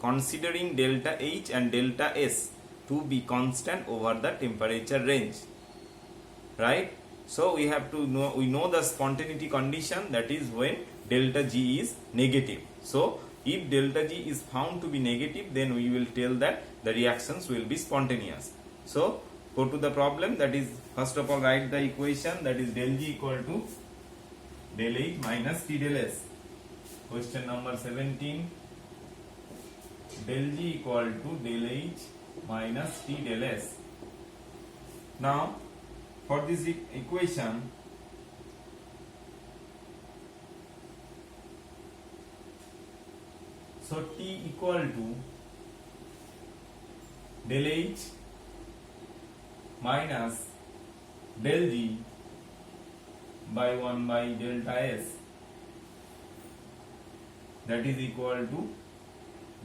considering delta H and delta S to be constant over the temperature range, right? So we have to know, we know the spontaneity condition, that is when delta G is negative. So if delta G is found to be negative, then we will tell that the reactions will be spontaneous. So go to the problem, that is first of all write the equation, that is del G equal to del H minus T del S. Question number 17, del G equal to del H minus T del S. Now for this equation, so T equal to del H minus del G by 1 by delta S, that is equal to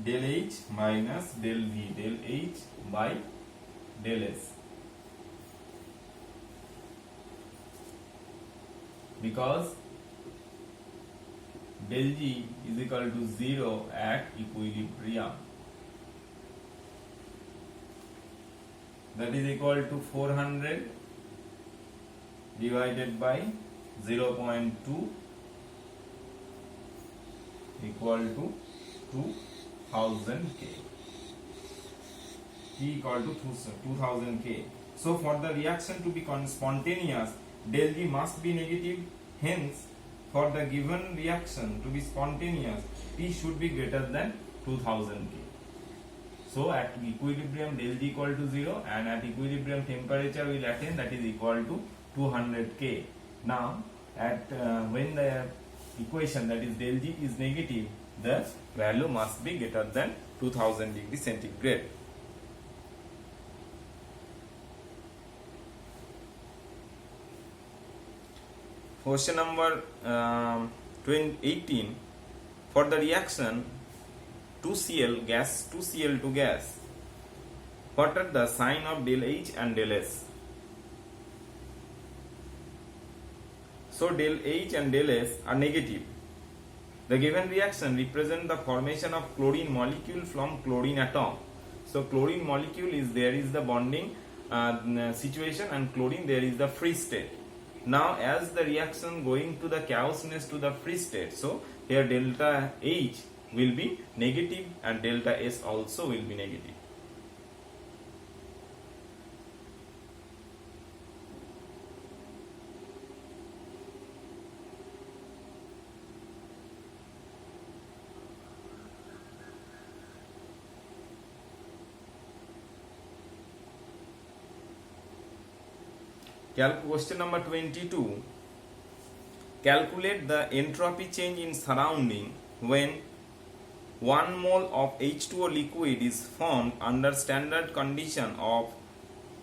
del H minus del V, del H by del S, because del G is equal to 0 at equilibrium, that is equal to 400 divided by 0.2 equal to 2000 K. T equal to 2000 K. So for the reaction to be spontaneous, del G must be negative. Hence, for the given reaction to be spontaneous, T should be greater than 2000 K. So at equilibrium del G equal to 0, and at equilibrium temperature will attain, that is equal to 200 K. Now at when the equation, that is del G is negative, the value must be greater than 2000 degree centigrade. Question number 18, for the reaction 2Cl gas to Cl2 gas, what are the sign of del H and del S? So del H and del S are negative. The given reaction represent the formation of chlorine molecule from chlorine atom. So chlorine molecule is, there is the bonding situation, and chlorine there is the free state. Now as the reaction going to the chaosness to the free state, so here delta H will be negative and delta S also will be negative. Question number 22. Calculate the entropy change in surrounding when 1 mole of H2O liquid is formed under standard condition of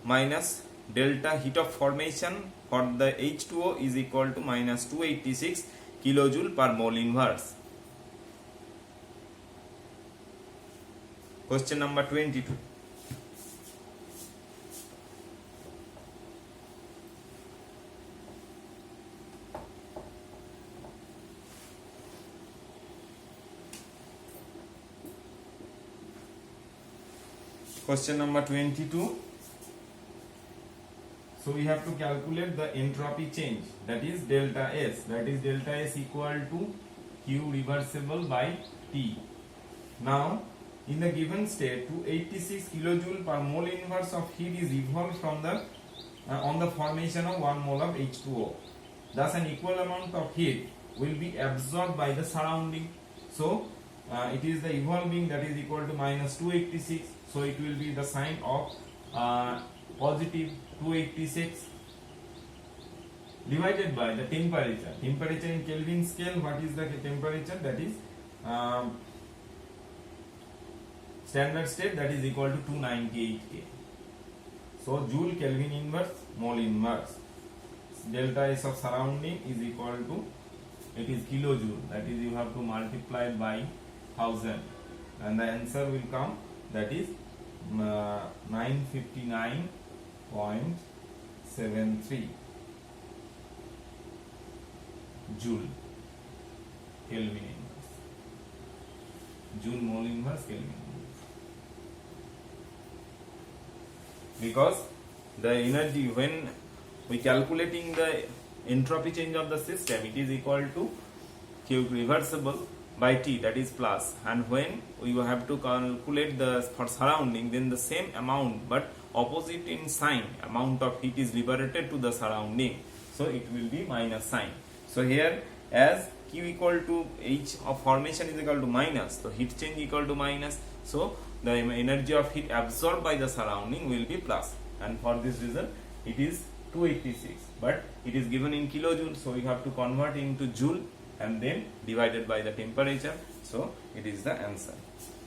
minus delta heat of formation for the H2O is equal to minus 286 kilojoule per mole inverse. Question number 22. Question number 22. So we have to calculate the entropy change, that is delta S, that is delta S equal to Q reversible by T. Now in the given state 286 kilojoule per mole inverse of heat is evolved from the on the formation of 1 mole of H2O. Thus an equal amount of heat will be absorbed by the surrounding. So it is the evolving, that is equal to minus 286. So it will be the sign of positive 286 divided by the temperature. Temperature in Kelvin scale, what is the temperature? That is standard state, that is equal to 298 K. So Joule Kelvin inverse mole inverse. Delta S of surrounding is equal to, it is kilojoule, that is you have to multiply by 1000 and the answer will come, that is 959.73 Joule Kelvin inverse. Joule mole inverse Kelvin inverse. because the energy, when we calculating the entropy change of the system, it is equal to Q reversible by T, that is plus, and when we have to calculate the for surrounding, then the same amount but opposite in sign, amount of heat is liberated to the surrounding, so it will be minus sign. So here, as Q equal to H of formation is equal to minus, so heat change equal to minus, so the energy of heat absorbed by the surrounding will be plus, and for this reason it is 286, but it is given in kilojoule, so we have to convert into joule and then divided by the temperature, so it is the answer.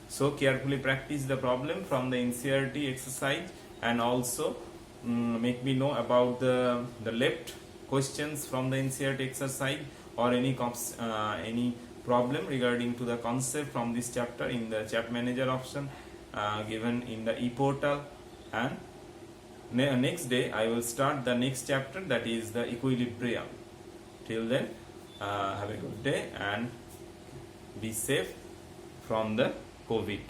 So carefully practice the problem from the NCERT exercise, and also make me know about the left questions from the NCERT exercise, or any problem regarding to the concept from this chapter in the chat manager option given in the e-portal. And next day I will start the next chapter, that is the equilibrium. Till then, have a good day and be safe from the COVID.